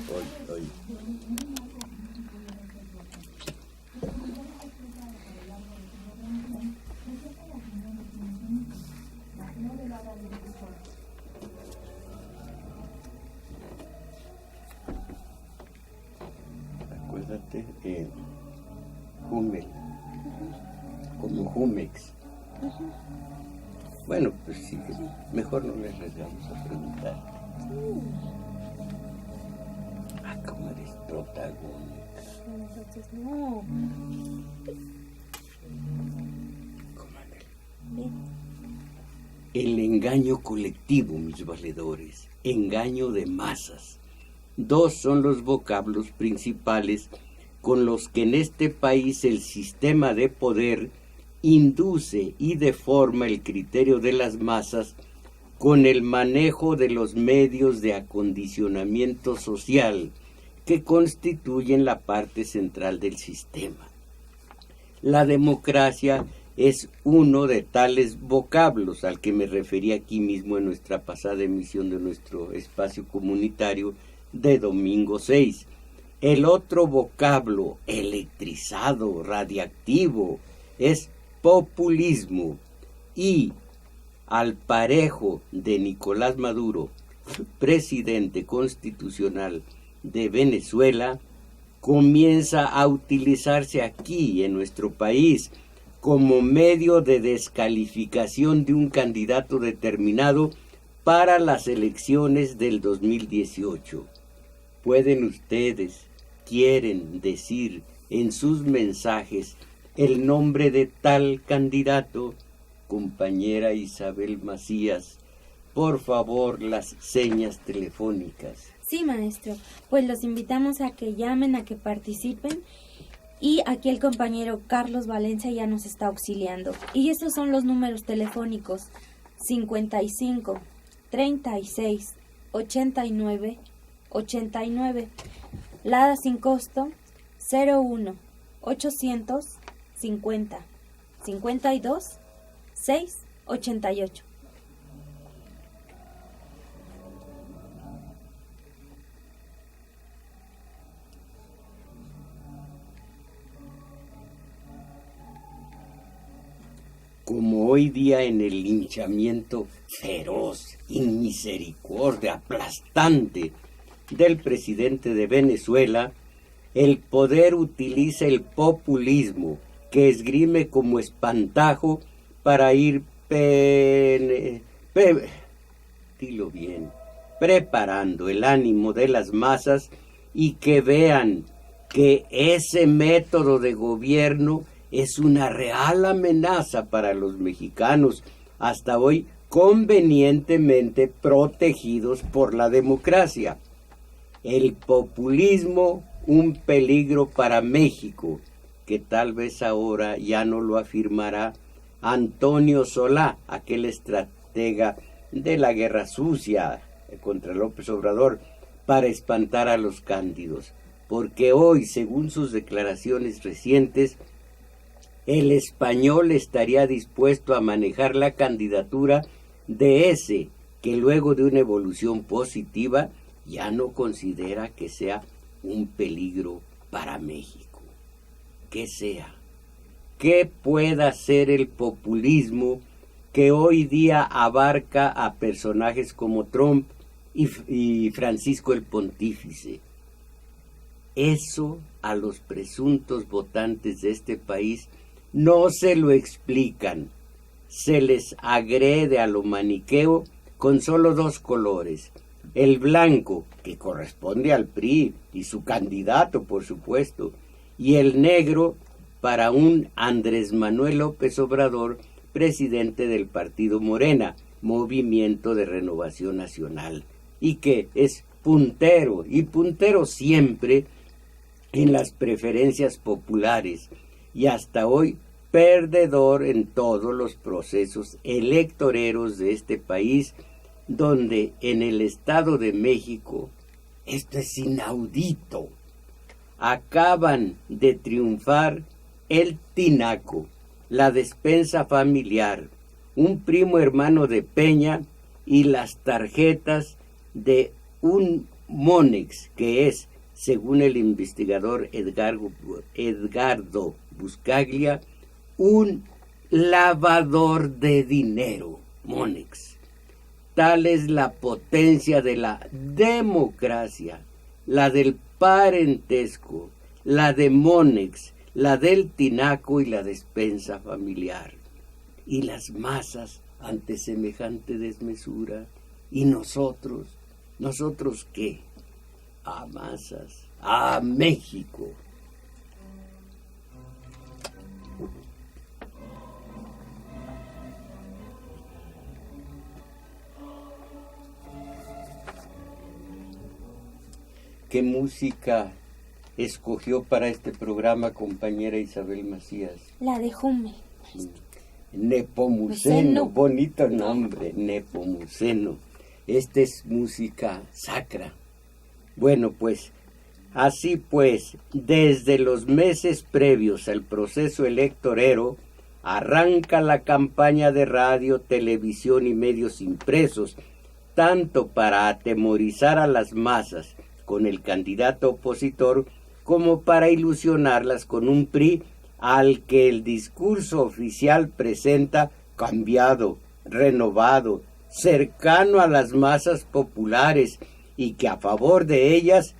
Hoy, hoy. Acuérdate, Hummel, como Jumex. Bueno, pues sí, mejor no les arriesgamos a preguntar. Ah, cómo eres protagónica. Entonces, no. Bien. El engaño colectivo, mis valedores, engaño de masas. Dos son los vocablos principales con los que en este país el sistema de poder induce y deforma el criterio de las masas con el manejo de los medios de acondicionamiento social que constituyen la parte central del sistema. La democracia es uno de tales vocablos al que me referí aquí mismo en nuestra pasada emisión de nuestro espacio comunitario de domingo 6. El otro vocablo electrizado, radiactivo, es populismo, y al parejo de Nicolás Maduro, presidente constitucional de Venezuela, comienza a utilizarse aquí en nuestro país como medio de descalificación de un candidato determinado para las elecciones del 2018. ¿Pueden ustedes, quieren decir en sus mensajes el nombre de tal candidato? Compañera Isabel Macías, por favor, las señas telefónicas. Sí, maestro. Pues los invitamos a que llamen, a que participen. Y aquí el compañero Carlos Valencia ya nos está auxiliando. Y estos son los números telefónicos: 55 36 89 89. Lada sin costo 01 800 50 52 6 88. Como hoy día en el linchamiento feroz, inmisericordia, aplastante del presidente de Venezuela, el poder utiliza el populismo que esgrime como espantajo para ir dilo bien, preparando el ánimo de las masas y que vean que ese método de gobierno es una real amenaza para los mexicanos, hasta hoy convenientemente protegidos por la democracia. El populismo, un peligro para México, que tal vez ahora ya no lo afirmará Antonio Solá, aquel estratega de la guerra sucia contra López Obrador, para espantar a los cándidos, porque hoy, según sus declaraciones recientes, el español estaría dispuesto a manejar la candidatura de ese que luego de una evolución positiva ya no considera que sea un peligro para México. ¿Qué sea? ¿Qué pueda ser el populismo que hoy día abarca a personajes como Trump y Francisco el Pontífice? Eso a los presuntos votantes de este país no se lo explican. Se les agrede a lo maniqueo con solo dos colores: el blanco, que corresponde al PRI y su candidato, por supuesto, y el negro para un Andrés Manuel López Obrador, presidente del partido Morena, Movimiento de Renovación Nacional, y que es puntero, y puntero siempre en las preferencias populares, y hasta hoy perdedor en todos los procesos electoreros de este país, donde en el Estado de México, esto es inaudito, acaban de triunfar el tinaco, la despensa familiar, un primo hermano de Peña, y las tarjetas de un Monex, que es, según el investigador Edgardo Buscaglia, un lavador de dinero. Monex. Tal es la potencia de la democracia, la del parentesco, la de Monex, la del tinaco y la despensa familiar. Y las masas ante semejante desmesura. ¿Y nosotros? ¿Nosotros qué? A masas, a México. ¿Qué música escogió para este programa, compañera Isabel Macías? La de Jume. Nepomuceno, bonito nombre, Nepomuceno. Esta es música sacra. Bueno, pues, así pues, desde los meses previos al proceso electorero, arranca la campaña de radio, televisión y medios impresos, tanto para atemorizar a las masas con el candidato opositor, como para ilusionarlas con un PRI al que el discurso oficial presenta cambiado, renovado, cercano a las masas populares y que a favor de ellas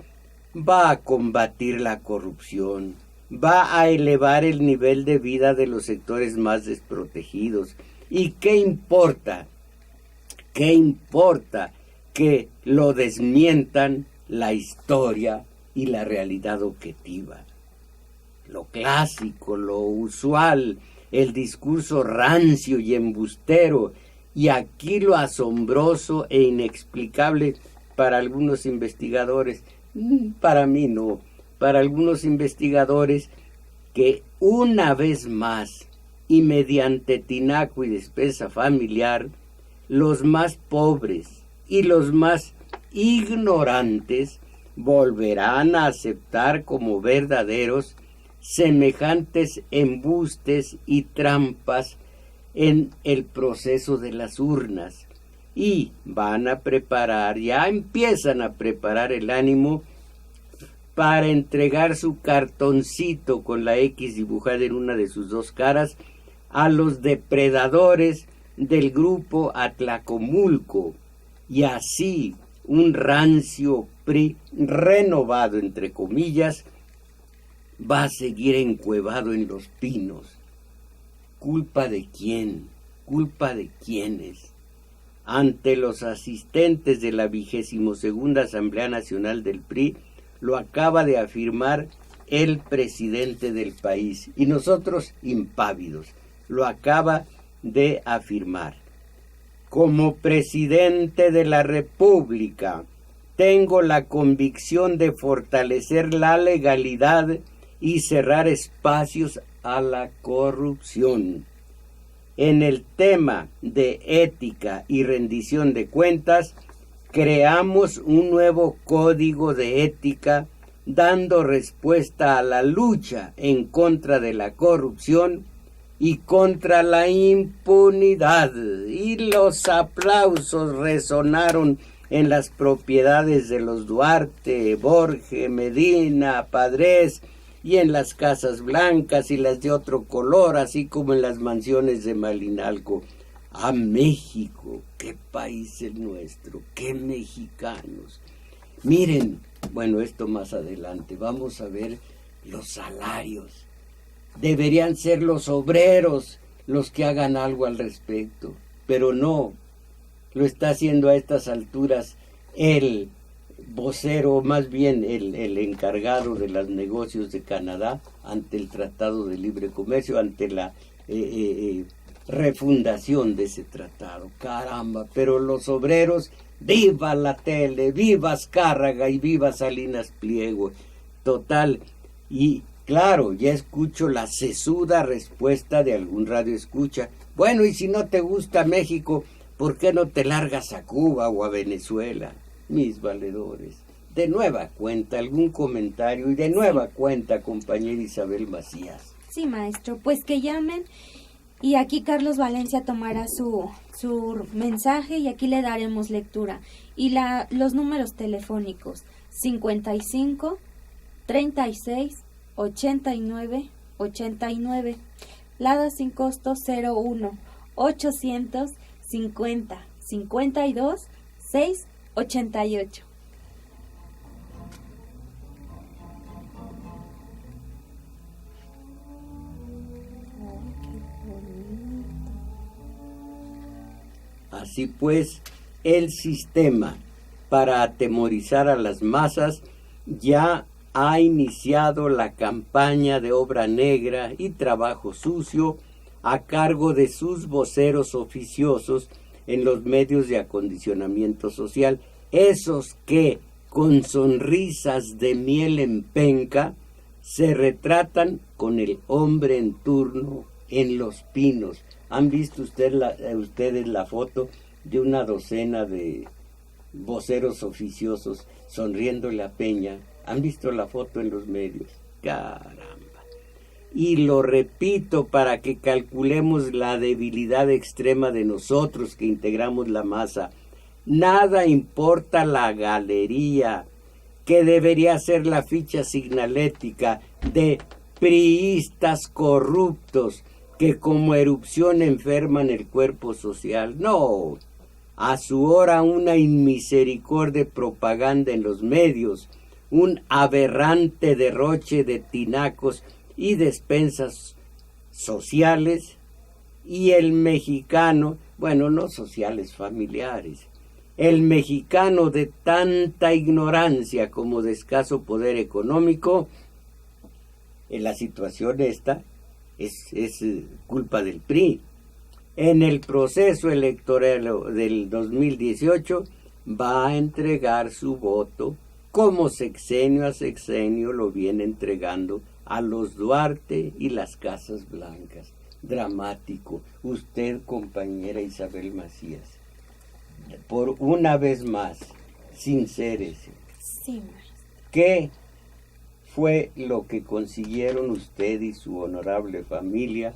va a combatir la corrupción, va a elevar el nivel de vida de los sectores más desprotegidos. ¿Y qué importa? ¿Qué importa que lo desmientan la historia y la realidad objetiva? Lo clásico, lo usual, el discurso rancio y embustero, y aquí lo asombroso e inexplicable para algunos investigadores, para mí no, para algunos investigadores que una vez más y mediante tinaco y despensa familiar, los más pobres y los más ignorantes volverán a aceptar como verdaderos semejantes embustes y trampas en el proceso de las urnas, y van a preparar, ya empiezan a preparar el ánimo para entregar su cartoncito con la X dibujada en una de sus dos caras a los depredadores del grupo Atlacomulco, y así un rancio PRI renovado, entre comillas, va a seguir encuevado en los pinos. ¿Culpa de quién? ¿Culpa de quiénes? Ante los asistentes de la 22ª Asamblea Nacional del PRI, lo acaba de afirmar el presidente del país, y nosotros impávidos, lo acaba de afirmar. Como presidente de la República, tengo la convicción de fortalecer la legalidad y cerrar espacios a la corrupción. En el tema de ética y rendición de cuentas, creamos un nuevo código de ética dando respuesta a la lucha en contra de la corrupción y contra la impunidad. Y los aplausos resonaron en las propiedades de los Duarte, Borge, Medina, Padres, y en las casas blancas y las de otro color, así como en las mansiones de Malinalco. ¡A México! ¡Qué país el nuestro! ¡Qué mexicanos! Miren, bueno, esto más adelante, vamos a ver los salarios. Deberían ser los obreros los que hagan algo al respecto, pero no, lo está haciendo a estas alturas el vocero, más bien el encargado de los negocios de Canadá ante el Tratado de Libre Comercio, ante la refundación de ese tratado. Caramba, pero los obreros, viva la tele, viva Azcárraga y viva Salinas Pliego. Total, y claro, ya escucho la sesuda respuesta de algún radioescucha. Bueno, y si no te gusta México, ¿por qué no te largas a Cuba o a Venezuela? Mis valedores. De nueva cuenta, algún comentario, y de nueva cuenta, compañera Isabel Macías. Sí, maestro, pues que llamen, y aquí Carlos Valencia tomará su su mensaje y aquí le daremos lectura. Y los números telefónicos 55 36 89 89, Lada sin costo 01 850 52 688. Así pues, el sistema para atemorizar a las masas ya ha iniciado la campaña de obra negra y trabajo sucio a cargo de sus voceros oficiosos en los medios de acondicionamiento social, esos que, con sonrisas de miel en penca, se retratan con el hombre en turno en Los Pinos. ¿Han visto ustedes la foto de una docena de voceros oficiosos sonriéndole a Peña? ¿Han visto la foto en los medios? Caramba. Y lo repito para que calculemos la debilidad extrema de nosotros que integramos la masa. Nada importa la galería, que debería ser la ficha signalética de priistas corruptos que como erupción enferman el cuerpo social. No, a su hora una inmisericordia propaganda en los medios, un aberrante derroche de tinacos y despensas sociales, y el mexicano, bueno, no sociales, familiares, el mexicano de tanta ignorancia como de escaso poder económico, en la situación esta es culpa del PRI. En el proceso electoral del 2018 va a entregar su voto como sexenio a sexenio lo viene entregando a los Duarte y las Casas Blancas. Dramático. Usted, compañera Isabel Macías, por una vez más, sincérese. Sí, maestro. ¿Qué fue lo que consiguieron usted y su honorable familia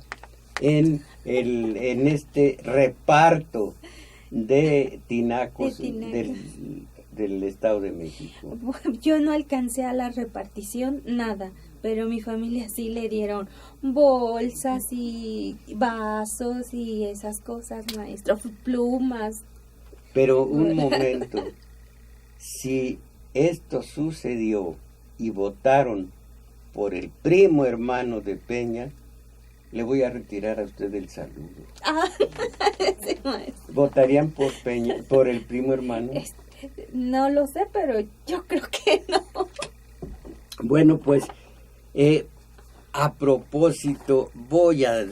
en este reparto de tinacos, del Estado de México? Yo no alcancé a la repartición, nada, pero mi familia sí le dieron bolsas y vasos y esas cosas, maestro, plumas. Pero un momento, si esto sucedió y votaron por el primo hermano de Peña, le voy a retirar a usted el saludo. Sí, maestro. ¿Votarían por Peña, por el primo hermano? No lo sé, pero yo creo que no. Bueno, pues, a propósito, voy a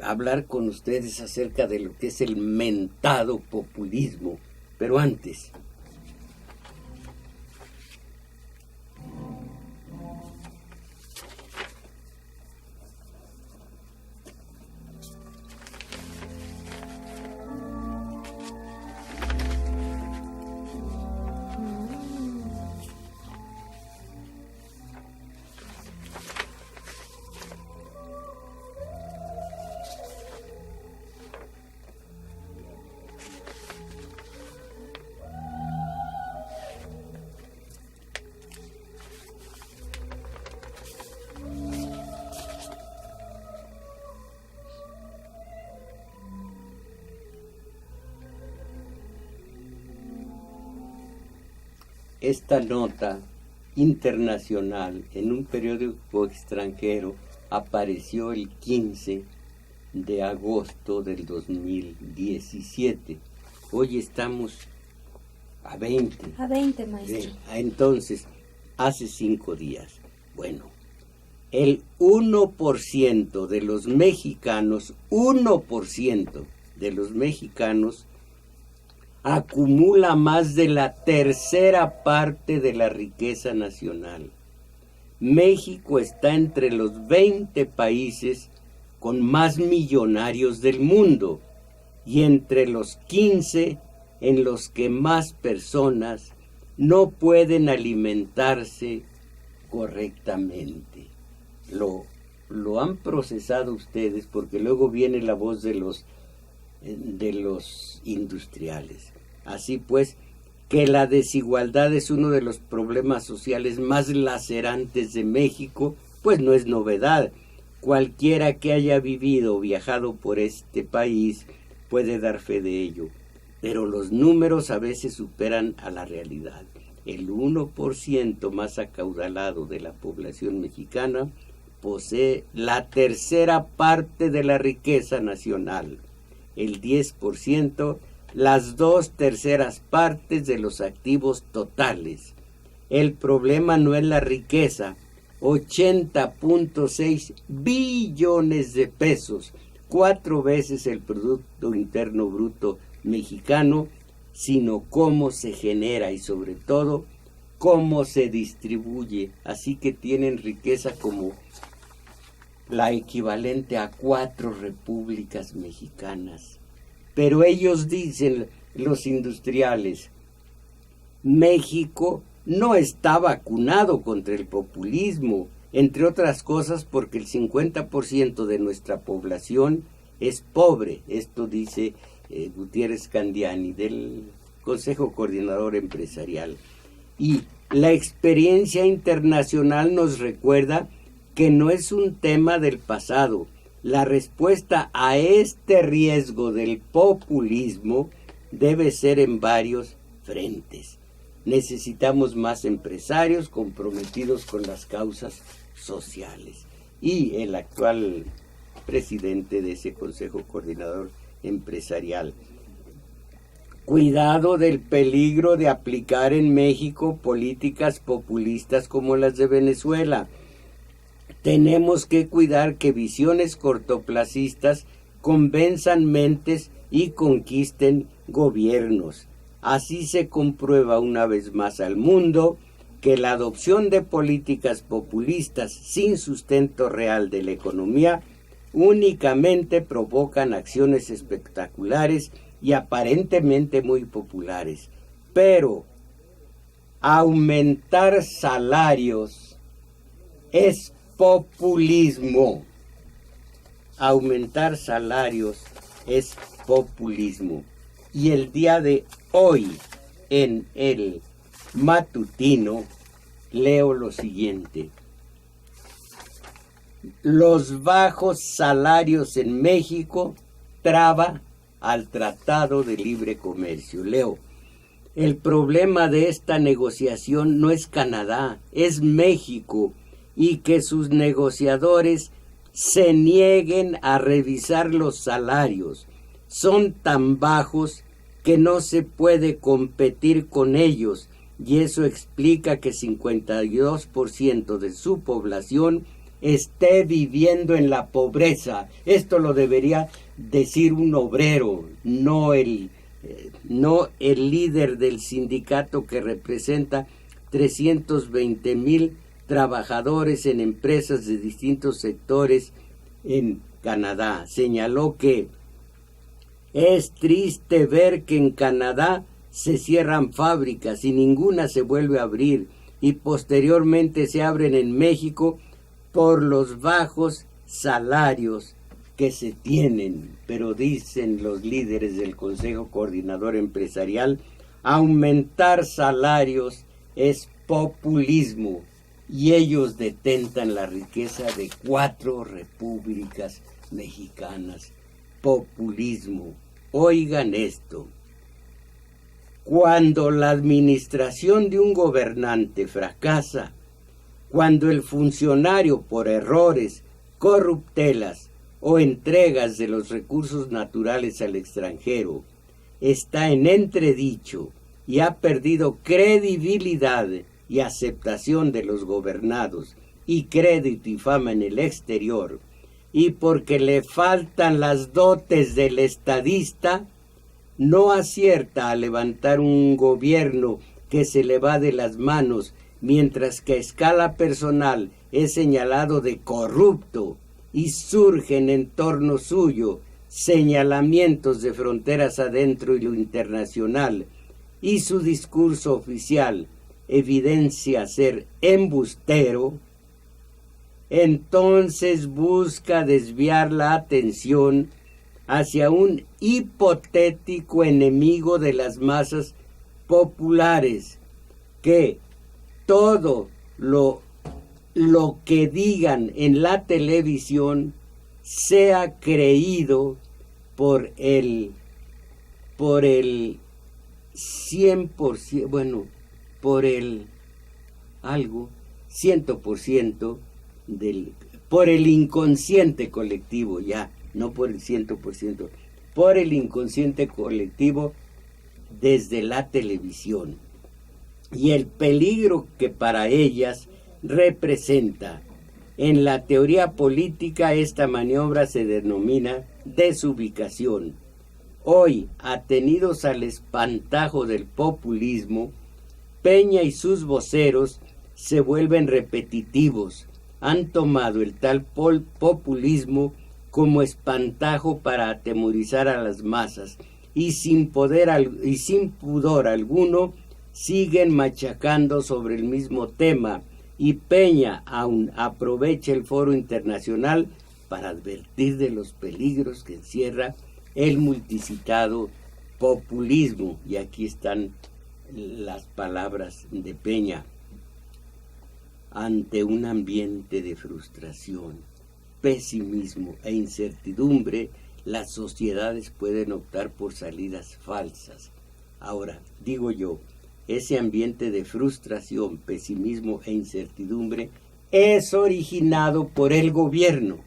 hablar con ustedes acerca de lo que es el mentado populismo, pero antes. Esta nota internacional en un periódico extranjero apareció el 15 de agosto del 2017. Hoy estamos a 20. A 20, maestro. Entonces, hace 5 días. Bueno, el 1% de los mexicanos, 1% de los mexicanos acumula más de la tercera parte de la riqueza nacional. México está entre los 20 países con más millonarios del mundo y entre los 15 en los que más personas no pueden alimentarse correctamente. Lo han procesado ustedes porque luego viene la voz de los de los industriales. Así pues, que la desigualdad es uno de los problemas sociales más lacerantes de México, pues no es novedad. Cualquiera que haya vivido o viajado por este país puede dar fe de ello, pero los números a veces superan a la realidad. El 1% más acaudalado de la población mexicana posee la tercera parte de la riqueza nacional, el 10%, las 2/3 partes de los activos totales. El problema no es la riqueza, 80.6 billones de pesos, 4 veces el Producto Interno Bruto mexicano, sino cómo se genera y sobre todo cómo se distribuye. Así que tienen riqueza como la equivalente a 4 repúblicas mexicanas. Pero ellos dicen, los industriales, México no está vacunado contra el populismo, entre otras cosas porque el 50% de nuestra población es pobre. Esto dice Gutiérrez Candiani del Consejo Coordinador Empresarial. Y la experiencia internacional nos recuerda que no es un tema del pasado. La respuesta a este riesgo del populismo debe ser en varios frentes. Necesitamos más empresarios comprometidos con las causas sociales. Y el actual presidente de ese Consejo Coordinador Empresarial. Cuidado del peligro de aplicar en México políticas populistas como las de Venezuela. Tenemos que cuidar que visiones cortoplacistas convenzan mentes y conquisten gobiernos. Así se comprueba una vez más al mundo que la adopción de políticas populistas sin sustento real de la economía únicamente provocan acciones espectaculares y aparentemente muy populares. Pero aumentar salarios es populismo. Aumentar salarios es populismo. Y el día de hoy, en el matutino, leo lo siguiente. Los bajos salarios en México traba al Tratado de Libre Comercio. Leo, el problema de esta negociación no es Canadá, es México, y que sus negociadores se nieguen a revisar los salarios. Son tan bajos que no se puede competir con ellos, y eso explica que 52% de su población esté viviendo en la pobreza. Esto lo debería decir un obrero, no el líder del sindicato que representa 320,000 trabajadores en empresas de distintos sectores en Canadá. Señaló que es triste ver que en Canadá se cierran fábricas y ninguna se vuelve a abrir, y posteriormente se abren en México por los bajos salarios que se tienen. Pero dicen los líderes del Consejo Coordinador Empresarial, aumentar salarios es populismo, y ellos detentan la riqueza de 4 repúblicas mexicanas. Populismo. Oigan esto. Cuando la administración de un gobernante fracasa, cuando el funcionario por errores, corruptelas o entregas de los recursos naturales al extranjero está en entredicho y ha perdido credibilidad y aceptación de los gobernados y crédito y fama en el exterior, y porque le faltan las dotes del estadista, no acierta a levantar un gobierno que se le va de las manos, mientras que a escala personal es señalado de corrupto y surgen en torno suyo señalamientos de fronteras adentro y lo internacional, y su discurso oficial evidencia ser embustero, entonces busca desviar la atención hacia un hipotético enemigo de las masas populares, que todo lo que digan en la televisión sea creído por el 100%, bueno, por el algo, 100% por el inconsciente colectivo, ya, no por el 100%, por el inconsciente colectivo desde la televisión. Y el peligro que para ellas representa. En la teoría política esta maniobra se denomina desubicación. Hoy, atenidos al espantajo del populismo, Peña y sus voceros se vuelven repetitivos. Han tomado el tal populismo como espantajo para atemorizar a las masas y sin pudor alguno siguen machacando sobre el mismo tema, y Peña aún aprovecha el foro internacional para advertir de los peligros que encierra el multicitado populismo. Y aquí están las palabras de Peña. Ante un ambiente de frustración, pesimismo e incertidumbre, las sociedades pueden optar por salidas falsas. Ahora, digo yo, ese ambiente de frustración, pesimismo e incertidumbre es originado por el gobierno.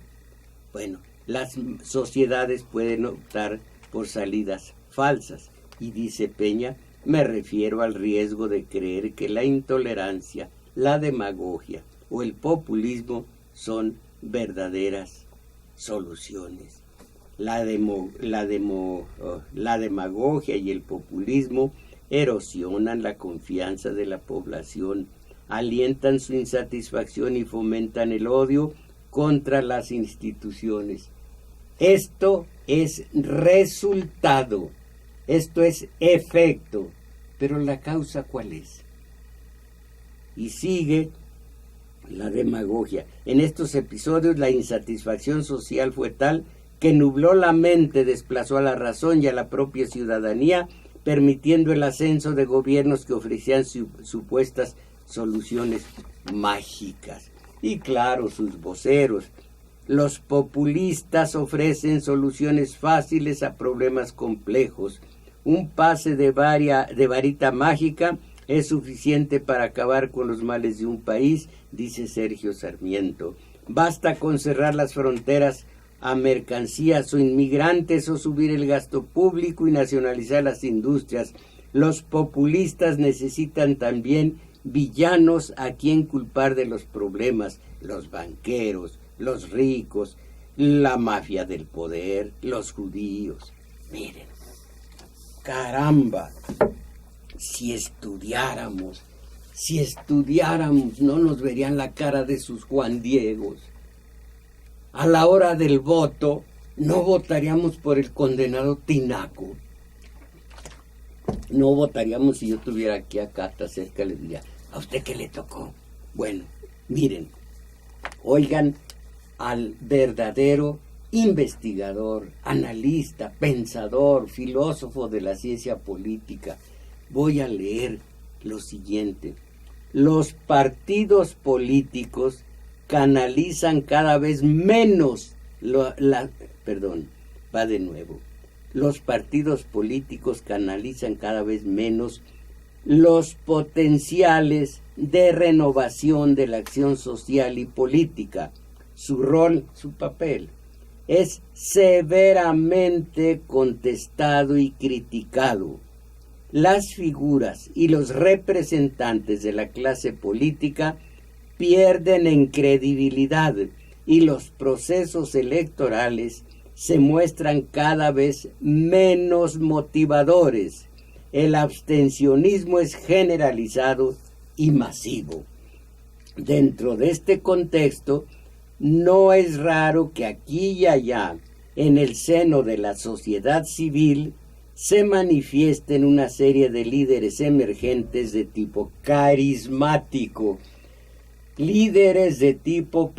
Bueno, las sociedades pueden optar por salidas falsas. Y dice Peña, me refiero al riesgo de creer que la intolerancia, la demagogia o el populismo son verdaderas soluciones. La demagogia y el populismo erosionan la confianza de la población, alientan su insatisfacción y fomentan el odio contra las instituciones. Esto es resultado, esto es efecto, pero la causa ¿cuál es? Y sigue la demagogia. En estos episodios la insatisfacción social fue tal que nubló la mente, desplazó a la razón y a la propia ciudadanía, permitiendo el ascenso de gobiernos que ofrecían supuestas soluciones mágicas. Y claro, sus voceros, los populistas, ofrecen soluciones fáciles a problemas complejos. Un pase de varita mágica es suficiente para acabar con los males de un país, dice Sergio Sarmiento. Basta con cerrar las fronteras a mercancías o inmigrantes o subir el gasto público y nacionalizar las industrias. Los populistas necesitan también villanos a quien culpar de los problemas: los banqueros, los ricos, la mafia del poder, los judíos. Miren, caramba, si estudiáramos, no nos verían la cara de sus Juan Diegos. A la hora del voto, no votaríamos por el condenado Tinaco. No votaríamos. Si yo tuviera aquí a Cata cerca, le diría, ¿a usted qué le tocó? Bueno, miren, oigan al verdadero investigador, analista, pensador, filósofo de la ciencia política. Voy a leer lo siguiente. Los partidos políticos canalizan cada vez menos Los partidos políticos canalizan cada vez menos los potenciales de renovación de la acción social y política. Su rol, su papel, es severamente contestado y criticado. Las figuras y los representantes de la clase política pierden en credibilidad y los procesos electorales se muestran cada vez menos motivadores. El abstencionismo es generalizado y masivo. Dentro de este contexto, no es raro que aquí y allá, en el seno de la sociedad civil, se manifiesten una serie de líderes emergentes de tipo carismático. Líderes de tipo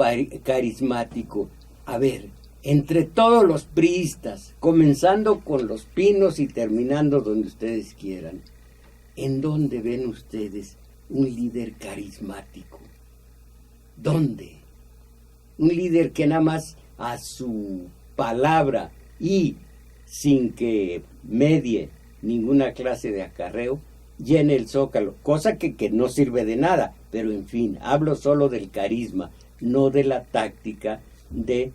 carismático. A ver, entre todos los priistas, comenzando con los Pinos y terminando donde ustedes quieran, ¿en dónde ven ustedes un líder carismático? ¿Dónde? Un líder que nada más a su palabra y sin que medie ninguna clase de acarreo, llene el zócalo, cosa que no sirve de nada, pero en fin, hablo solo del carisma, no de la táctica de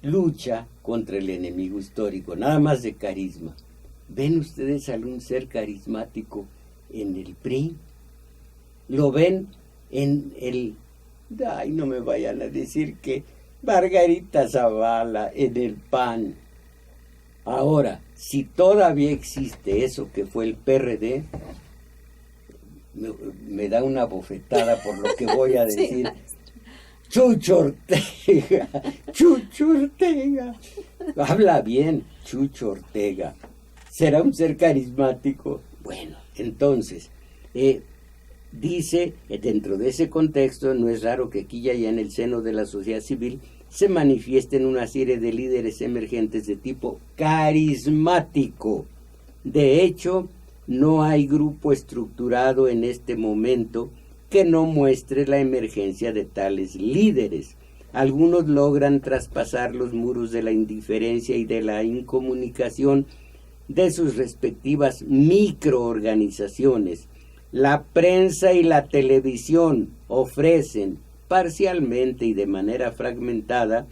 lucha contra el enemigo histórico, nada más de carisma. ¿Ven ustedes algún ser carismático en el PRI? ¿Lo ven en el... Ay, no me vayan a decir que Margarita Zavala en el PAN? Ahora, si todavía existe eso que fue el PRD, me da una bofetada por lo que voy a decir. Chucho Ortega, Chucho Ortega. Habla bien, Chucho Ortega. ¿Será un ser carismático? Bueno, entonces, dice, dentro de ese contexto, no es raro que aquí y allá en el seno de la sociedad civil se manifiesten una serie de líderes emergentes de tipo carismático. De hecho, no hay grupo estructurado en este momento que no muestre la emergencia de tales líderes. Algunos logran traspasar los muros de la indiferencia y de la incomunicación de sus respectivas microorganizaciones. La prensa y la televisión ofrecen, parcialmente y de manera fragmentada,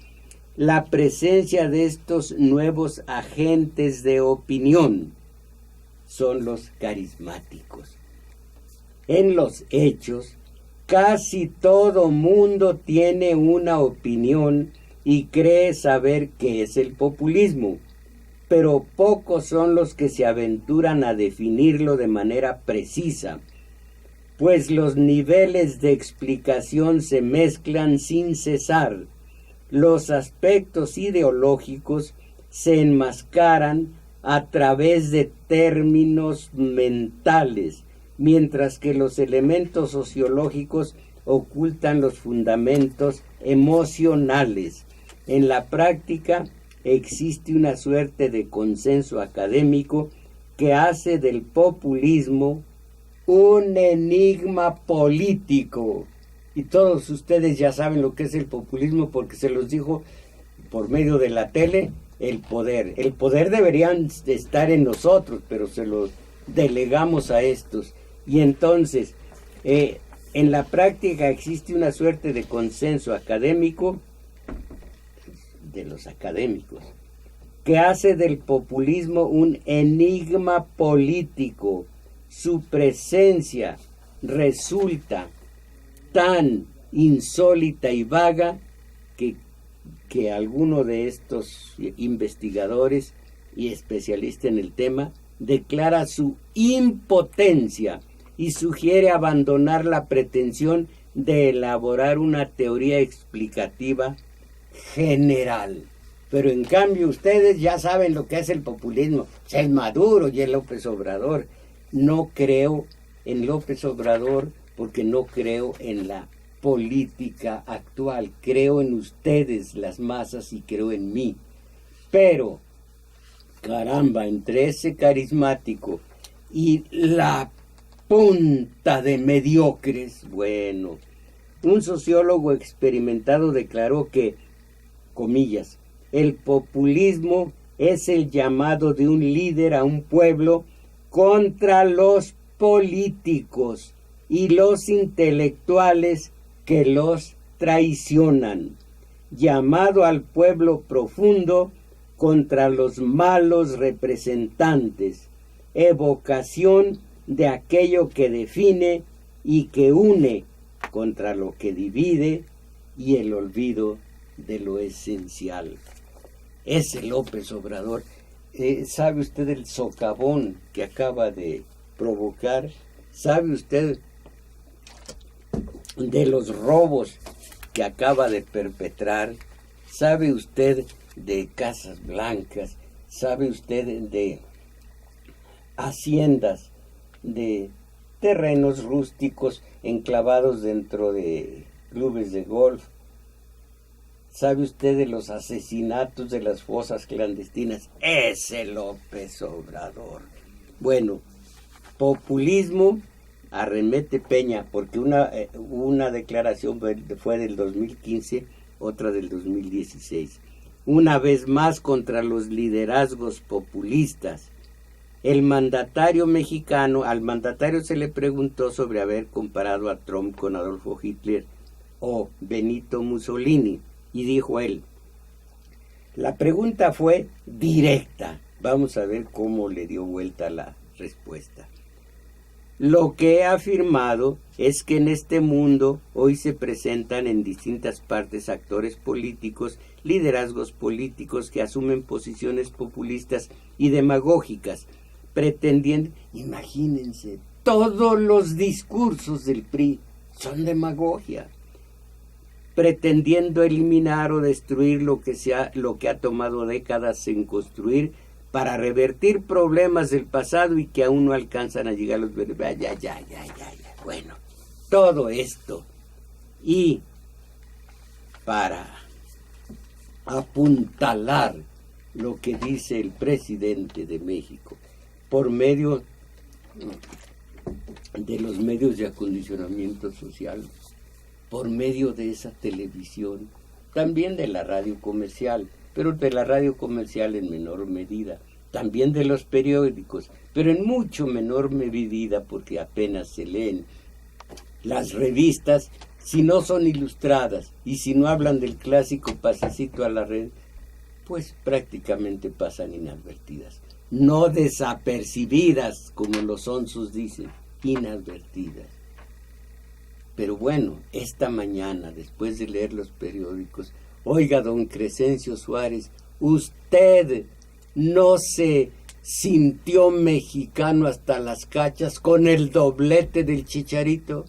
la presencia de estos nuevos agentes de opinión. Son los carismáticos. En los hechos, casi todo mundo tiene una opinión y cree saber qué es el populismo, pero pocos son los que se aventuran a definirlo de manera precisa, pues los niveles de explicación se mezclan sin cesar. Los aspectos ideológicos se enmascaran a través de términos mentales, mientras que los elementos sociológicos ocultan los fundamentos emocionales. En la práctica existe una suerte de consenso académico que hace del populismo un enigma político. Y todos ustedes ya saben lo que es el populismo porque se los dijo por medio de la tele el poder. El poder deberían estar en nosotros, pero se los delegamos a estos. Y entonces, en la práctica existe una suerte de consenso académico de los académicos que hace del populismo un enigma político. Su presencia resulta tan insólita y vaga que alguno de estos investigadores y especialistas en el tema declara su impotencia y sugiere abandonar la pretensión de elaborar una teoría explicativa general. Pero en cambio ustedes ya saben lo que es el populismo, es Maduro y el López Obrador. No creo en López Obrador porque no creo en la política actual. Creo en ustedes, las masas, y creo en mí. Pero, caramba, entre ese carismático y la punta de mediocres, bueno, un sociólogo experimentado declaró que, comillas, el populismo es el llamado de un líder a un pueblo contra los políticos y los intelectuales que los traicionan, llamado al pueblo profundo contra los malos representantes, evocación de aquello que define y que une contra lo que divide y el olvido de lo esencial. Ese López Obrador, ¿sabe usted el socavón que acaba de provocar? ¿Sabe usted de los robos que acaba de perpetrar? ¿Sabe usted de casas blancas? ¿Sabe usted de haciendas, de terrenos rústicos enclavados dentro de clubes de golf? ¿Sabe usted de los asesinatos de las fosas clandestinas? Ese López Obrador. Bueno, populismo, arremete Peña, porque una declaración fue del 2015, otra del 2016. Una vez más contra los liderazgos populistas. Al mandatario se le preguntó sobre haber comparado a Trump con Adolfo Hitler o Benito Mussolini, y dijo él, la pregunta fue directa. Vamos a ver cómo le dio vuelta la respuesta. Lo que he afirmado es que en este mundo hoy se presentan en distintas partes actores políticos, liderazgos políticos que asumen posiciones populistas y demagógicas, pretendiendo, imagínense, todos los discursos del PRI son demagogia, pretendiendo eliminar o destruir lo que ha tomado décadas en construir para revertir problemas del pasado y que aún no alcanzan a llegar a los... Bueno, todo esto. Y para apuntalar lo que dice el presidente de México, por medio de los medios de acondicionamiento social, por medio de esa televisión, también de la radio comercial, pero de la radio comercial en menor medida, también de los periódicos, pero en mucho menor medida porque apenas se leen. Las revistas, si no son ilustradas y si no hablan del clásico pasecito a la red, pues prácticamente pasan inadvertidas. No desapercibidas, como lo son sus dicen, inadvertidas. Pero bueno, esta mañana, después de leer los periódicos, oiga, don Crescencio Suárez, usted no se sintió mexicano hasta las cachas con el doblete del Chicharito.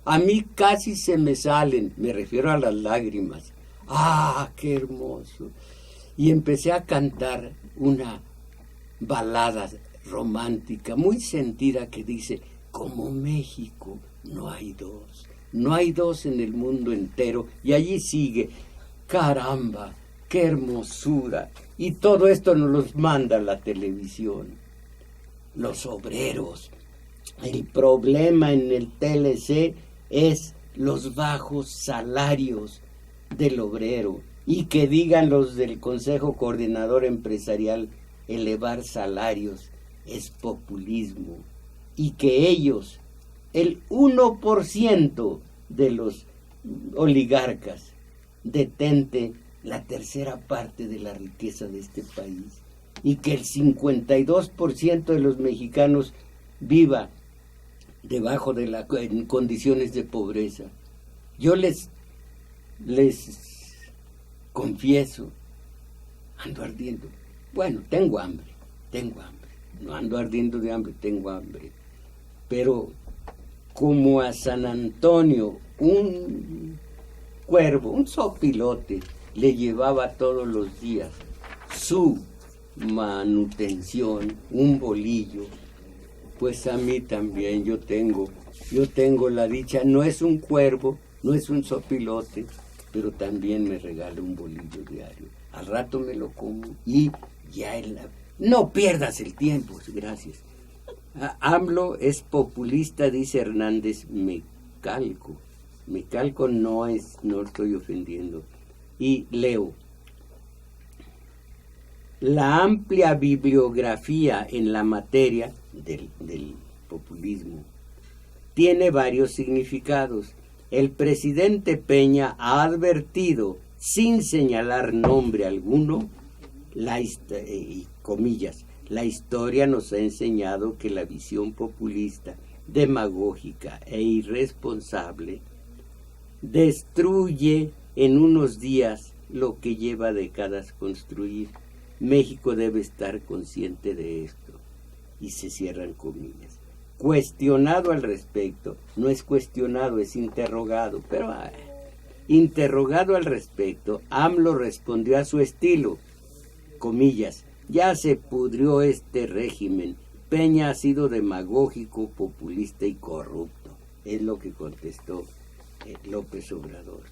A mí casi se me salen, me refiero a las lágrimas. ¡Ah, qué hermoso! Y empecé a cantar una balada romántica, muy sentida, que dice, como México no hay dos en el mundo entero. Y allí sigue, caramba, qué hermosura. Y todo esto nos los manda la televisión. Los obreros. El problema en el TLC es los bajos salarios del obrero. Y que digan los del Consejo Coordinador Empresarial, elevar salarios es populismo. Y que ellos, el 1% de los oligarcas, detente la tercera parte de la riqueza de este país, y que el 52% de los mexicanos viva debajo de en condiciones de pobreza. Yo les confieso, ando ardiendo. Bueno, tengo hambre. No ando ardiendo de hambre, tengo hambre. Pero como a San Antonio, un cuervo, un zopilote, le llevaba todos los días su manutención, un bolillo, pues a mí también yo tengo la dicha, no es un cuervo, no es un zopilote, pero también me regala un bolillo diario. Al rato me lo como y ya no pierdas el tiempo, gracias. AMLO es populista, dice Hernández, me calco, no estoy ofendiendo. Y leo, la amplia bibliografía en la materia del populismo tiene varios significados. El presidente Peña ha advertido, sin señalar nombre alguno, comillas, la historia nos ha enseñado que la visión populista, demagógica e irresponsable destruye en unos días lo que lleva décadas construir. México debe estar consciente de esto. Y se cierran comillas. Cuestionado al respecto, no es cuestionado, es interrogado, pero interrogado al respecto, AMLO respondió a su estilo, comillas, ya se pudrió este régimen, Peña ha sido demagógico, populista y corrupto, es lo que contestó López Obrador.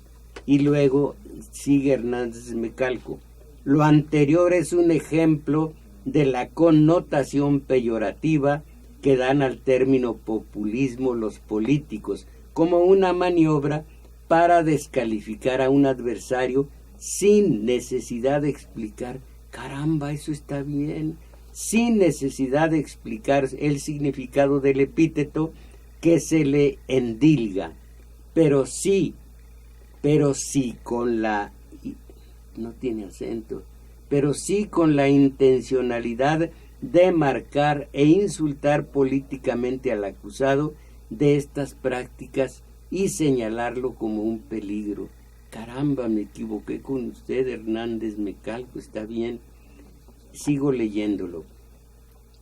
Y luego sigue Hernández Mecalco. Lo anterior es un ejemplo de la connotación peyorativa que dan al término populismo los políticos, como una maniobra para descalificar a un adversario sin necesidad de explicar, caramba, eso está bien, sin necesidad de explicar el significado del epíteto que se le endilga, pero sí con la, no tiene acento, pero sí con la intencionalidad de marcar e insultar políticamente al acusado de estas prácticas y señalarlo como un peligro. Caramba, me equivoqué con usted, Hernández Mecalco, está bien. Sigo leyéndolo.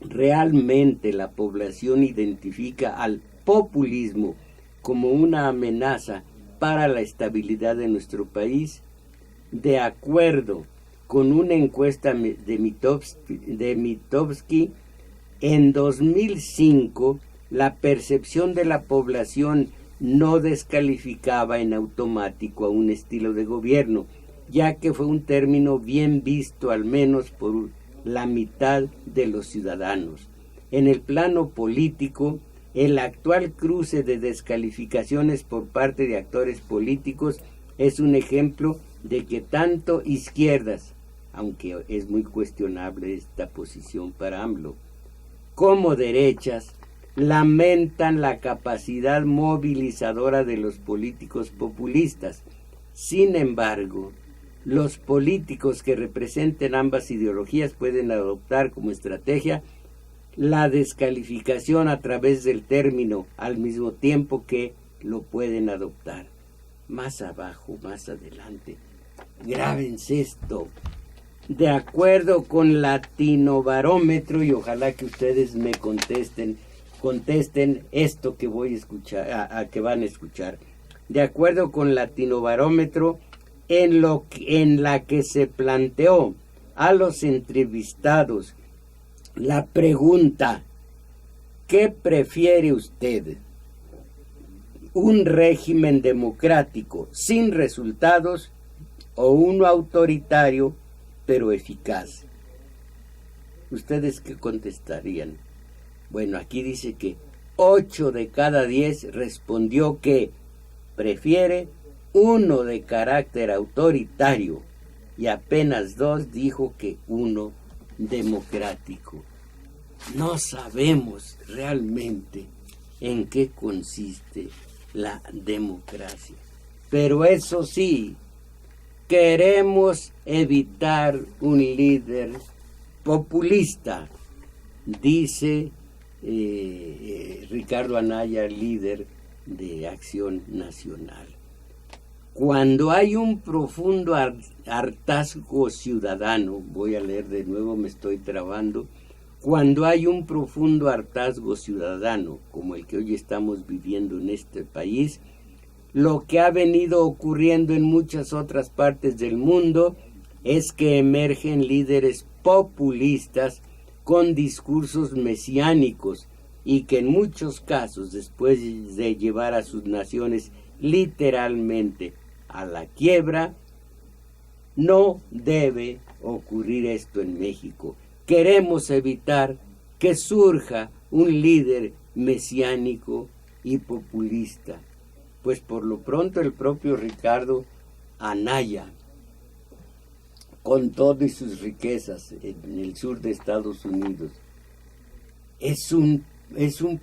Realmente la población identifica al populismo como una amenaza para la estabilidad de nuestro país. De acuerdo con una encuesta de Mitofsky, en 2005 la percepción de la población no descalificaba en automático a un estilo de gobierno, ya que fue un término bien visto al menos por la mitad de los ciudadanos. En el plano político, el actual cruce de descalificaciones por parte de actores políticos es un ejemplo de que tanto izquierdas, aunque es muy cuestionable esta posición para AMLO, como derechas, lamentan la capacidad movilizadora de los políticos populistas. Sin embargo, los políticos que representen ambas ideologías pueden adoptar como estrategia la descalificación a través del término, al mismo tiempo que lo pueden adoptar. Más abajo, más adelante, grábense esto. De acuerdo con Latinobarómetro, y ojalá que ustedes me contesten esto que voy a escuchar, que van a escuchar. De acuerdo con Latinobarómetro, en la que se planteó a los entrevistados la pregunta, ¿qué prefiere usted? ¿Un régimen democrático sin resultados o uno autoritario pero eficaz? ¿Ustedes qué contestarían? Bueno, aquí dice que 8 de cada 10 respondió que prefiere uno de carácter autoritario y apenas 2 dijo que uno democrático. No sabemos realmente en qué consiste la democracia, pero eso sí, queremos evitar un líder populista, dice Ricardo Anaya, líder de Acción Nacional. Cuando hay un profundo hartazgo ciudadano, voy a leer de nuevo, me estoy trabando, cuando hay un profundo hartazgo ciudadano, como el que hoy estamos viviendo en este país, lo que ha venido ocurriendo en muchas otras partes del mundo es que emergen líderes populistas con discursos mesiánicos y que en muchos casos, después de llevar a sus naciones literalmente a la quiebra, no debe ocurrir esto en México. Queremos evitar que surja un líder mesiánico y populista, pues por lo pronto el propio Ricardo Anaya, con todas sus riquezas en el sur de Estados Unidos, es un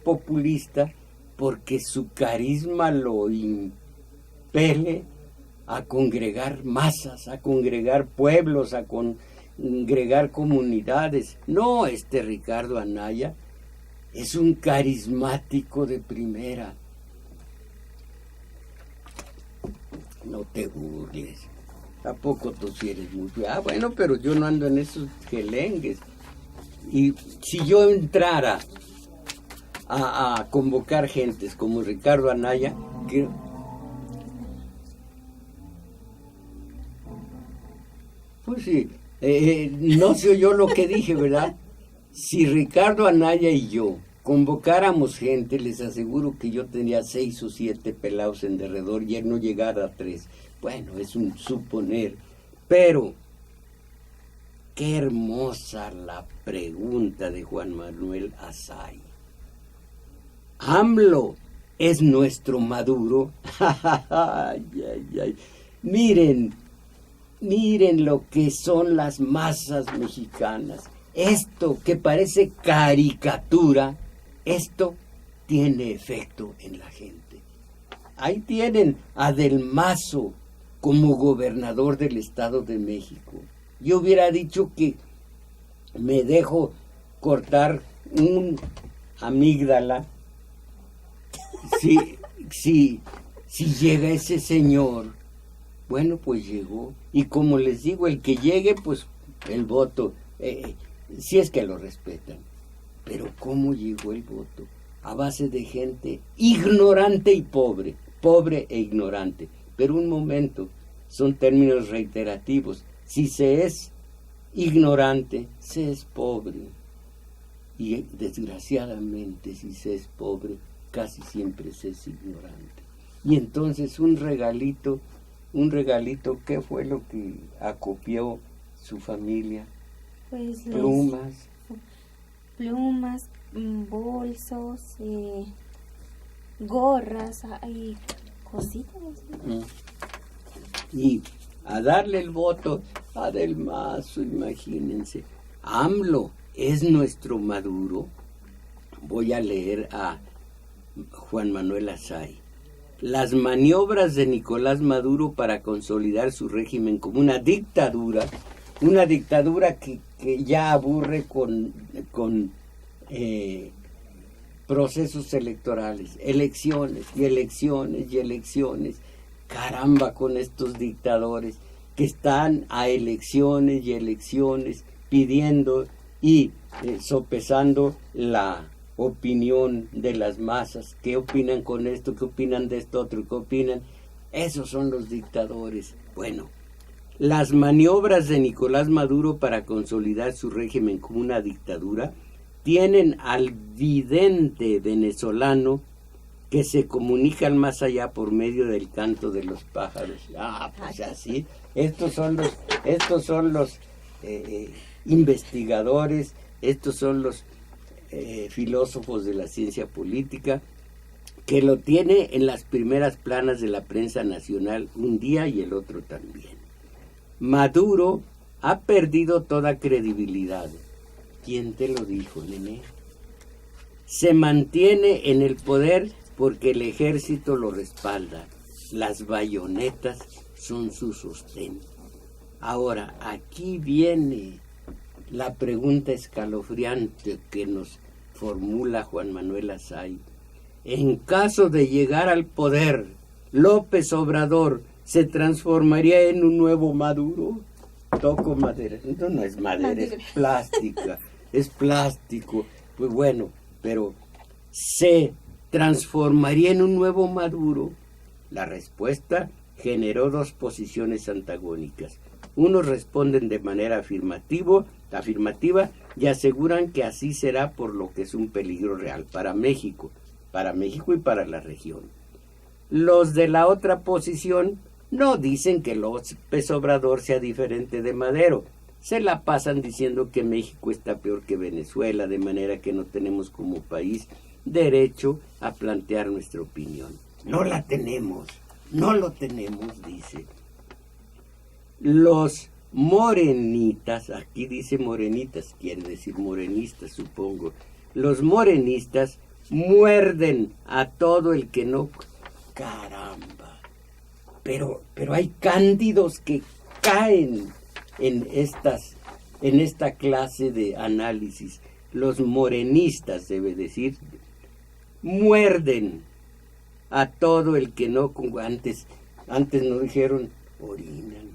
populista porque su carisma lo impele a congregar masas, a congregar pueblos, a congregar comunidades. No, este Ricardo Anaya es un carismático de primera. No te burles. ¿A poco tú sí eres muy... bueno, pero yo no ando en esos gelengues. Y si yo entrara a convocar gentes como Ricardo Anaya, que... pues sí, no sé yo lo que dije, ¿verdad? Si Ricardo Anaya y yo convocáramos gente, les aseguro que yo tenía 6 o 7 pelados en derredor y él no llegara a 3. Bueno, es un suponer, pero qué hermosa la pregunta de Juan Manuel Azay. ¿AMLO es nuestro Maduro? Ay, ay, ay. Miren lo que son las masas mexicanas. Esto que parece caricatura, esto tiene efecto en la gente. Ahí tienen a Del Mazo como gobernador del Estado de México. Yo hubiera dicho que me dejo cortar un amígdala si llega ese señor. Bueno, pues llegó. Y como les digo, el que llegue, pues el voto, si es que lo respetan. Pero ¿cómo llegó el voto? A base de gente ignorante y pobre e ignorante. Pero un momento, son términos reiterativos. Si se es ignorante, se es pobre. Y desgraciadamente, si se es pobre, casi siempre se es ignorante. Y entonces un regalito, ¿qué fue lo que acopió su familia? Pues plumas, bolsos, gorras, y cositas. Y a darle el voto a Del Mazo, imagínense. AMLO es nuestro Maduro. Voy a leer a Juan Manuel Azay. Las maniobras de Nicolás Maduro para consolidar su régimen como una dictadura que ya aburre con procesos electorales, elecciones y elecciones y elecciones. Caramba, con estos dictadores que están a elecciones y elecciones pidiendo y sopesando la opinión de las masas. ¿Qué opinan con esto? ¿Qué opinan de esto otro? ¿Qué opinan? Esos son los dictadores. Bueno, las maniobras de Nicolás Maduro para consolidar su régimen como una dictadura tienen al vidente venezolano que se comunican más allá por medio del canto de los pájaros. Pues así. Estos son los investigadores, estos son los filósofos de la ciencia política, que lo tiene en las primeras planas de la prensa nacional un día y el otro también. Maduro ha perdido toda credibilidad. ¿Quién te lo dijo, nene? Se mantiene en el poder porque el ejército lo respalda. Las bayonetas son su sostén. Ahora, aquí viene la pregunta escalofriante que nos formula Juan Manuel Azay. En caso de llegar al poder, López Obrador se transformaría en un nuevo Maduro. Toco madera. No es madera, es plástica. Es plástico. Pues bueno, pero ¿se transformaría en un nuevo Maduro? La respuesta generó dos posiciones antagónicas. Unos responden de manera afirmativa y aseguran que así será, por lo que es un peligro real para México y para la región. Los de la otra posición no dicen que López Obrador sea diferente de Madero. Se la pasan diciendo que México está peor que Venezuela, de manera que no tenemos como país derecho a plantear nuestra opinión. No la tenemos, no lo tenemos, dice. Los morenitas, aquí dice morenitas, quiere decir morenistas, supongo. Los morenistas muerden a todo el que no... Caramba. Pero hay cándidos que caen en esta clase de análisis. Los morenistas, debe decir, muerden a todo el que no... Antes nos dijeron, orinan.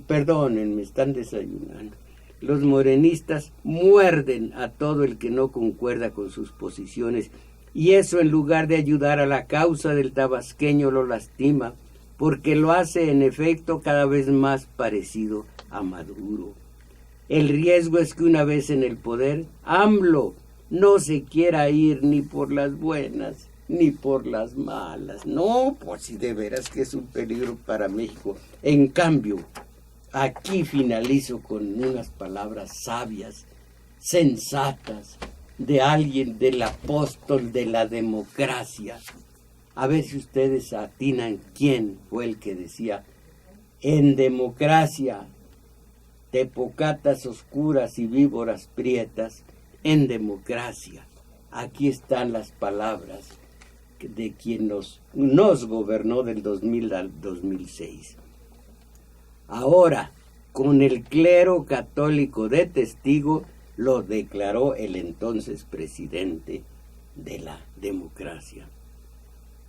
Perdonen, me están desayunando. Los morenistas muerden a todo el que no concuerda con sus posiciones, y eso, en lugar de ayudar a la causa del tabasqueño, lo lastima, porque lo hace en efecto cada vez más parecido a Maduro. El riesgo es que una vez en el poder, AMLO no se quiera ir ni por las buenas ni por las malas. No, pues si de veras que es un peligro para México. En cambio, aquí finalizo con unas palabras sabias, sensatas, de alguien, del apóstol de la democracia. A ver si ustedes atinan quién fue el que decía: en democracia, tepocatas oscuras y víboras prietas, en democracia. Aquí están las palabras de quien nos gobernó del 2000 al 2006. Ahora, con el clero católico de testigo, lo declaró el entonces presidente de la democracia.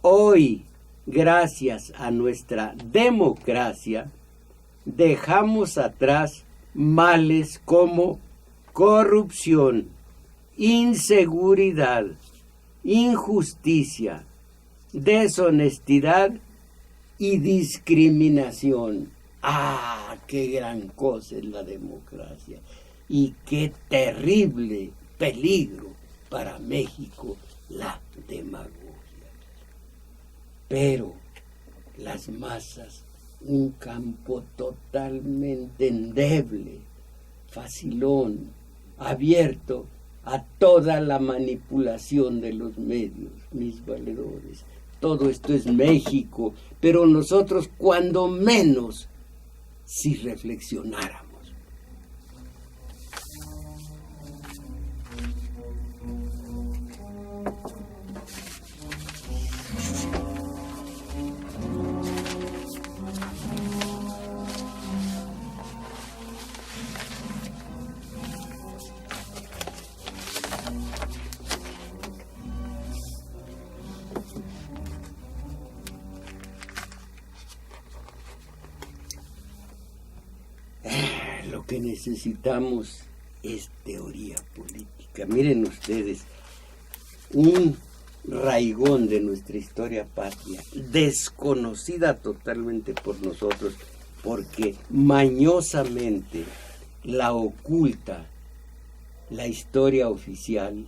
Hoy, gracias a nuestra democracia, dejamos atrás males como corrupción, inseguridad, injusticia, deshonestidad y discriminación. ¡Ah, qué gran cosa es la democracia! Y qué terrible peligro para México la demagogia. Pero las masas, un campo totalmente endeble, facilón, abierto a toda la manipulación de los medios, mis valedores. Todo esto es México, pero nosotros cuando menos, si reflexionáramos. Lo que necesitamos es teoría política. Miren ustedes, un raigón de nuestra historia patria, desconocida totalmente por nosotros, porque mañosamente la oculta la historia oficial,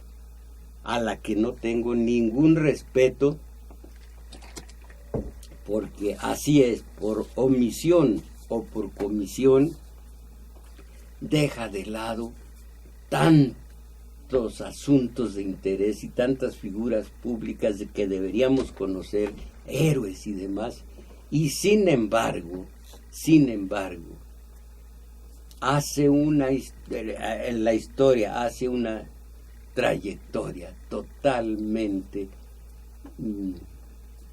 a la que no tengo ningún respeto, porque así es, por omisión o por comisión, deja de lado tantos asuntos de interés y tantas figuras públicas de que deberíamos conocer, héroes y demás, y sin embargo, hace en la historia hace una trayectoria totalmente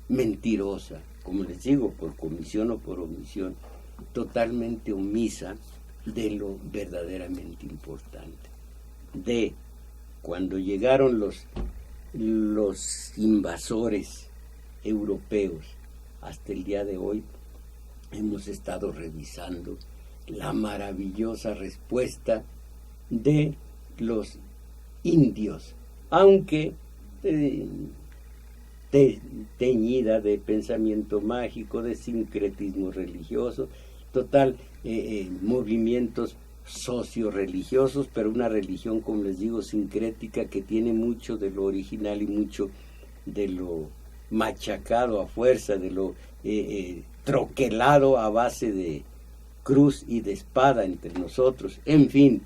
mentirosa, como les digo, por comisión o por omisión, totalmente omisa de lo verdaderamente importante. De cuando llegaron los invasores europeos hasta el día de hoy, hemos estado revisando la maravillosa respuesta de los indios, aunque teñida de pensamiento mágico, de sincretismo religioso, total, movimientos socio-religiosos, pero una religión, como les digo, sincrética, que tiene mucho de lo original y mucho de lo machacado a fuerza, de lo troquelado a base de cruz y de espada entre nosotros. En fin,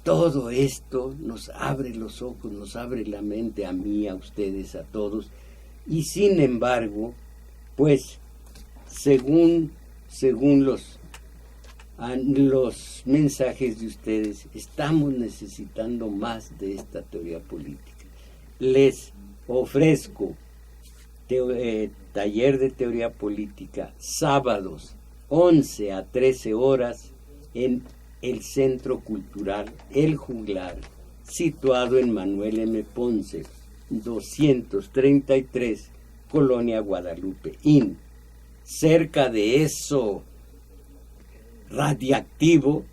todo esto nos abre los ojos, nos abre la mente, a mí, a ustedes, a todos, y sin embargo, pues, según los mensajes de ustedes, estamos necesitando más de esta teoría política. Les ofrezco taller de teoría política sábados 11 a 13 horas en el Centro Cultural El Juglar, situado en Manuel M. Ponce, 233, Colonia Guadalupe, cerca de eso radiactivo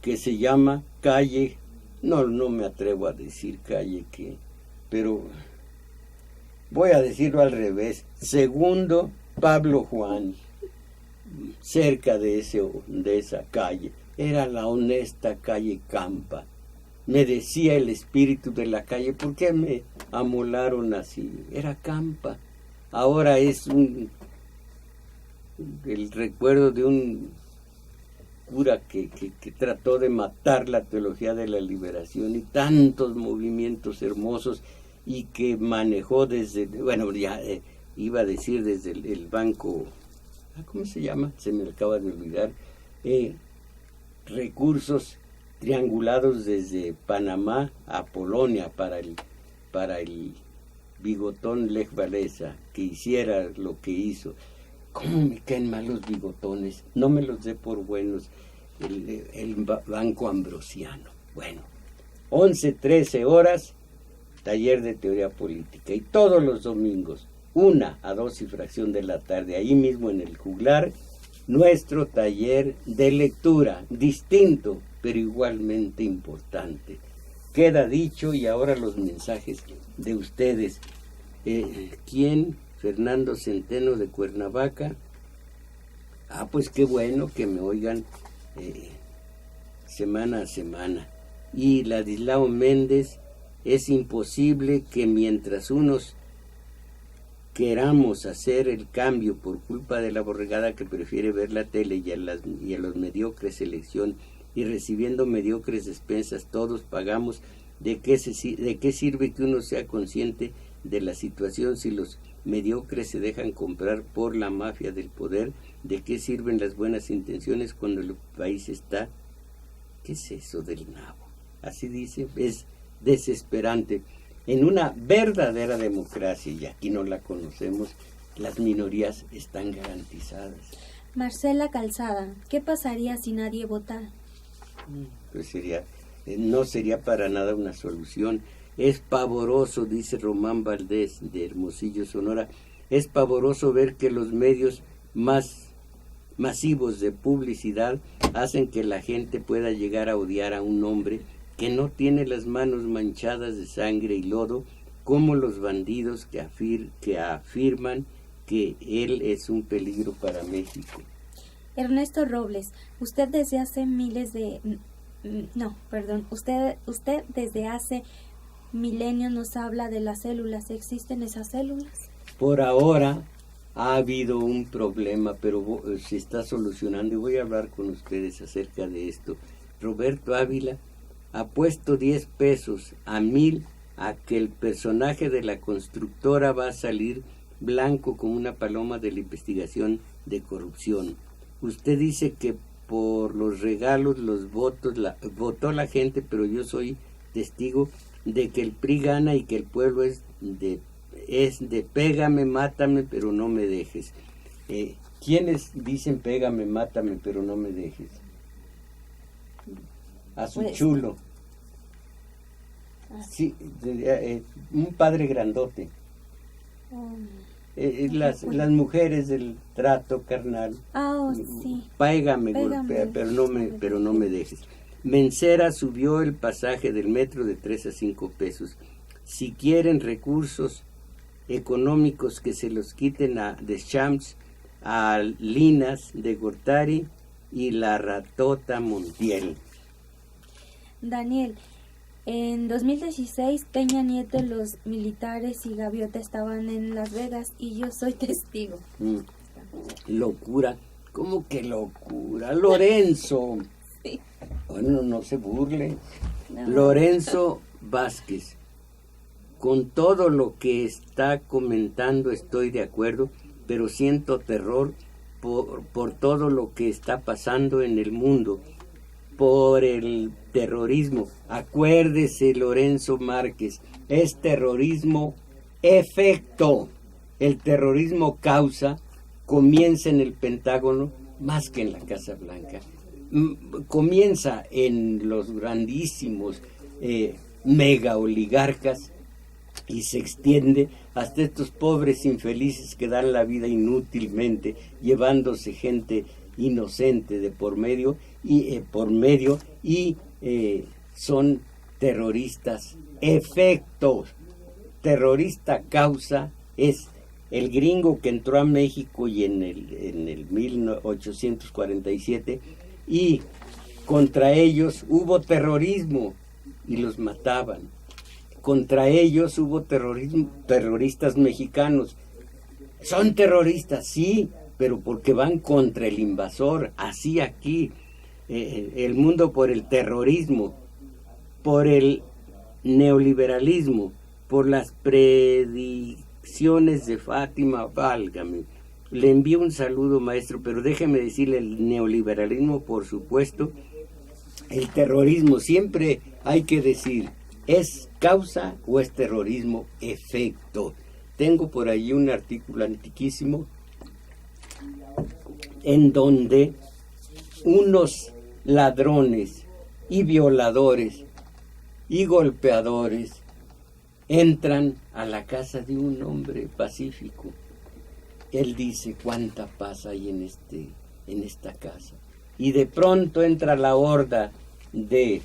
que se llama calle, no me atrevo a decir calle qué, pero voy a decirlo al revés, Segundo Pablo Juan. Cerca de esa calle era la honesta calle Campa, me decía el espíritu de la calle, ¿por qué me amolaron así? Era Campa. Ahora es el recuerdo de un cura que trató de matar la teología de la liberación y tantos movimientos hermosos, y que manejó desde, bueno, ya iba a decir desde el banco, ¿cómo se llama? Se me acaba de olvidar, recursos triangulados desde Panamá a Polonia para el bigotón Lech Walesa, que hiciera lo que hizo. ¿Cómo me caen mal los bigotones? No me los dé por buenos. El Banco Ambrosiano. Bueno, 11-13 horas, taller de teoría política. Y todos los domingos, 1 a 2 y fracción de la tarde, ahí mismo en el Juglar, nuestro taller de lectura, distinto, pero igualmente importante. Queda dicho, y ahora los mensajes de ustedes. ¿Quién? Fernando Centeno de Cuernavaca. Pues qué bueno que me oigan semana a semana. Y Ladislao Méndez, es imposible que mientras unos queramos hacer el cambio por culpa de la borregada que prefiere ver la tele y a los mediocres selección y recibiendo mediocres despensas, todos pagamos. ¿De qué sirve que uno sea consciente de la situación si los mediocres se dejan comprar por la mafia del poder? ¿De qué sirven las buenas intenciones cuando el país está? ¿Qué es eso del nabo? Así dice, es desesperante. En una verdadera democracia, y aquí no la conocemos, las minorías están garantizadas. Marcela Calzada, ¿qué pasaría si nadie votara? Pues no sería para nada una solución. Es pavoroso, dice Román Valdés de Hermosillo, Sonora, es pavoroso ver que los medios más masivos de publicidad hacen que la gente pueda llegar a odiar a un hombre que no tiene las manos manchadas de sangre y lodo, como los bandidos que afirman que él es un peligro para México. Ernesto Robles, usted desde hace usted desde hace milenios nos habla de las células. ¿Existen esas células? Por ahora ha habido un problema, pero se está solucionando y voy a hablar con ustedes acerca de esto. Roberto Ávila ha puesto 10 pesos a 1000 a que el personaje de la constructora va a salir blanco como una paloma de la investigación de corrupción. Usted dice que por los regalos, los votos, votó la gente, pero yo soy testigo de que el PRI gana y que el pueblo es de pégame, mátame, pero no me dejes. ¿Quiénes dicen pégame, mátame, pero no me dejes? A su chulo. Sí, un padre grandote. Las mujeres del trato carnal. Sí. Pégame, golpea, pero no me dejes. Mencera subió el pasaje del metro de 3 a 5 pesos. Si quieren recursos económicos, que se los quiten a Deschamps, a Linas de Gortari y la ratota Montiel. Daniel, en 2016 Peña Nieto, los militares y Gaviota estaban en Las Vegas y yo soy testigo. Locura. ¿Cómo que locura? Lorenzo. Sí. Bueno, no se burle. No. Lorenzo Vázquez. Con todo lo que está comentando estoy de acuerdo, pero siento terror por todo lo que está pasando en el mundo, por el terrorismo. Acuérdese, Lorenzo Márquez, es terrorismo efecto. El terrorismo causa comienza en el Pentágono más que en la Casa Blanca. Comienza en los grandísimos mega oligarcas y se extiende hasta estos pobres infelices que dan la vida inútilmente, llevándose gente inocente de por medio y son terroristas efectos. Terrorista causa es el gringo que entró a México y en el 1847 y contra ellos hubo terrorismo y los mataban. Contra ellos hubo terroristas mexicanos. Son terroristas, sí, pero porque van contra el invasor. Así aquí, el mundo por el terrorismo, por el neoliberalismo, por las predicciones de Fátima, válgame. Le envío un saludo, maestro, pero déjeme decirle, el neoliberalismo, por supuesto, el terrorismo, siempre hay que decir, ¿es causa o es terrorismo efecto? Tengo por ahí un artículo antiquísimo en donde unos ladrones y violadores y golpeadores entran a la casa de un hombre pacífico. Él dice, cuánta paz hay en esta casa. Y de pronto entra la horda de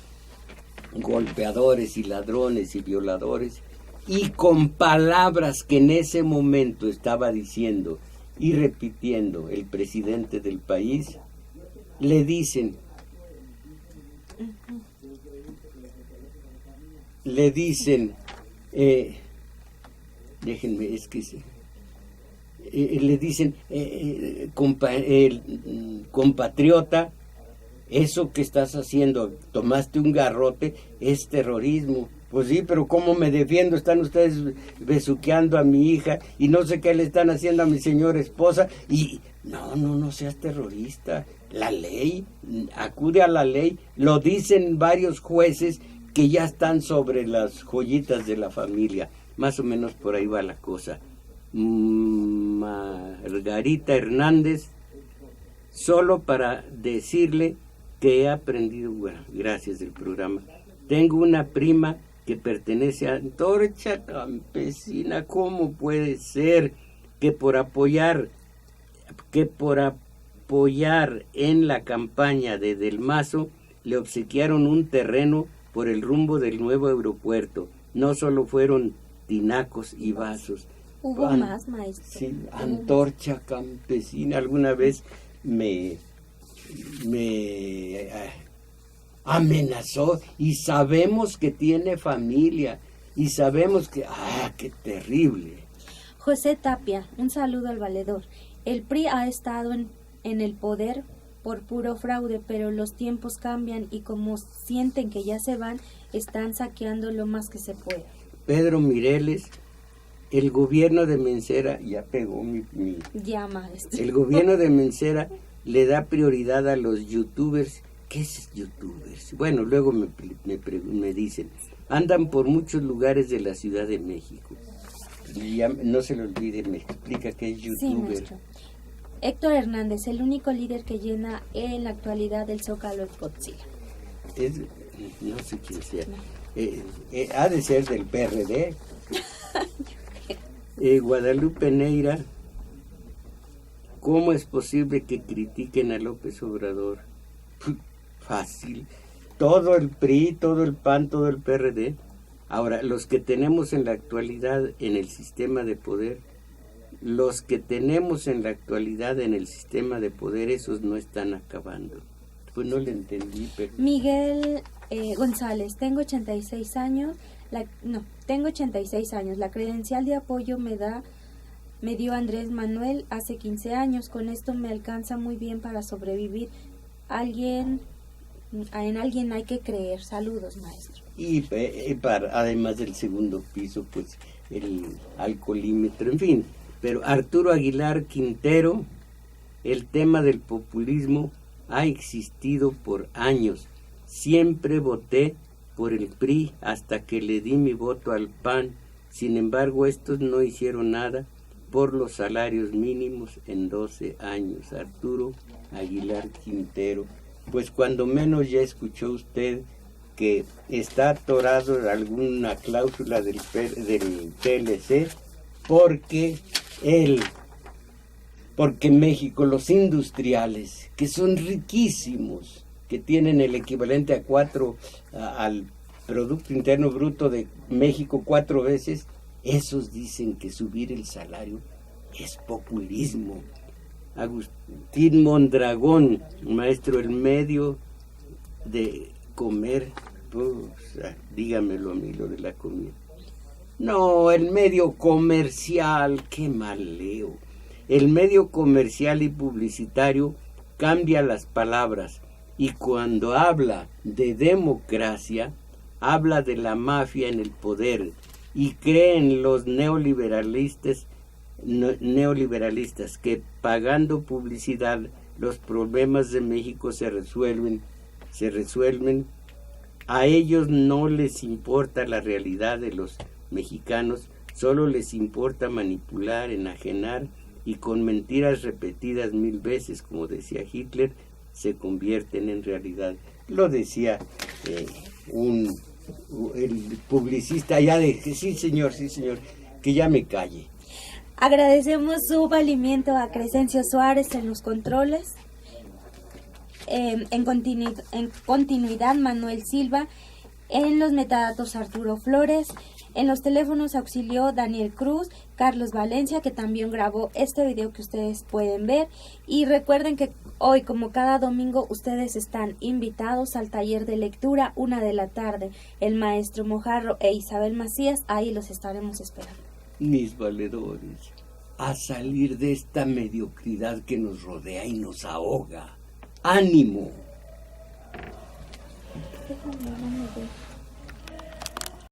golpeadores y ladrones y violadores, y con palabras que en ese momento estaba diciendo y repitiendo el presidente del país, le dicen, déjenme, es que le dicen, compatriota, eso que estás haciendo, tomaste un garrote, es terrorismo. Pues sí, pero ¿cómo me defiendo? Están ustedes besuqueando a mi hija y no sé qué le están haciendo a mi señora esposa. Y no seas terrorista. La ley, acude a la ley. Lo dicen varios jueces que ya están sobre las joyitas de la familia. Más o menos por ahí va la cosa. Margarita Hernández, solo para decirle que he aprendido, bueno, gracias del programa. Tengo una prima que pertenece a Antorcha Campesina. ¿Cómo puede ser que por apoyar en la campaña de Del Mazo le obsequiaron un terreno por el rumbo del nuevo aeropuerto? No solo fueron tinacos y vasos. Hubo más, maestro. Sí, Antorcha Campesina alguna vez me amenazó, y sabemos que tiene familia, y sabemos que, qué terrible. José Tapia, un saludo al valedor. El PRI ha estado en el poder por puro fraude, pero los tiempos cambian y como sienten que ya se van, están saqueando lo más que se puede. Pedro Mireles, el gobierno de Mancera, ya pegó mi... Ya, maestro. El gobierno de Mancera le da prioridad a los youtubers. ¿Qué es youtubers? Bueno, luego me dicen, andan por muchos lugares de la Ciudad de México. Y ya, no se lo olvide, me explica qué es youtuber. Sí, maestro. Héctor Hernández, el único líder que llena en la actualidad el Zócalo es Godzilla. No sé quién sea. Ha de ser del PRD. Guadalupe Neira, ¿cómo es posible que critiquen a López Obrador? Fácil. Todo el PRI, todo el PAN, todo el PRD. Ahora, los que tenemos en la actualidad en el sistema de poder, esos no están acabando. Pues no le entendí, pero... Miguel González, tengo 86 años. Tengo 86 años. La credencial de apoyo me dio Andrés Manuel hace 15 años. Con esto me alcanza muy bien para sobrevivir. En alguien hay que creer. Saludos, maestro. Y además del segundo piso, pues el alcoholímetro, en fin. Pero Arturo Aguilar Quintero, el tema del populismo ha existido por años. Siempre voté por el PRI hasta que le di mi voto al PAN. Sin embargo, estos no hicieron nada por los salarios mínimos en 12 años. Arturo Aguilar Quintero. Pues cuando menos ya escuchó usted que está atorado en alguna cláusula del TLC porque México, los industriales, que son riquísimos, que tienen el equivalente al Producto Interno Bruto de México 4 veces, esos dicen que subir el salario es populismo. Agustín Mondragón, maestro, el medio de comer Pues, dígamelo a mí lo de la comida. No, el medio comercial, qué mal leo. El medio comercial y publicitario cambia las palabras y cuando habla de democracia, habla de la mafia en el poder y creen los neoliberalistas que pagando publicidad los problemas de México se resuelven. A ellos no les importa la realidad de los mexicanos, solo les importa manipular, enajenar y con mentiras repetidas 1000 veces, como decía Hitler, se convierten en realidad. Lo decía el publicista ya de sí señor, que ya me calle. Agradecemos su valimiento a Crescencio Suárez en los controles. En continuidad Manuel Silva, en los metadatos Arturo Flores, en los teléfonos auxilió Daniel Cruz, Carlos Valencia, que también grabó este video que ustedes pueden ver. Y recuerden que hoy, como cada domingo, ustedes están invitados al taller de lectura 1:00 p.m. El maestro Mojarro e Isabel Macías, ahí los estaremos esperando. Mis valedores, a salir de esta mediocridad que nos rodea y nos ahoga. ¡Ánimo! Déjame,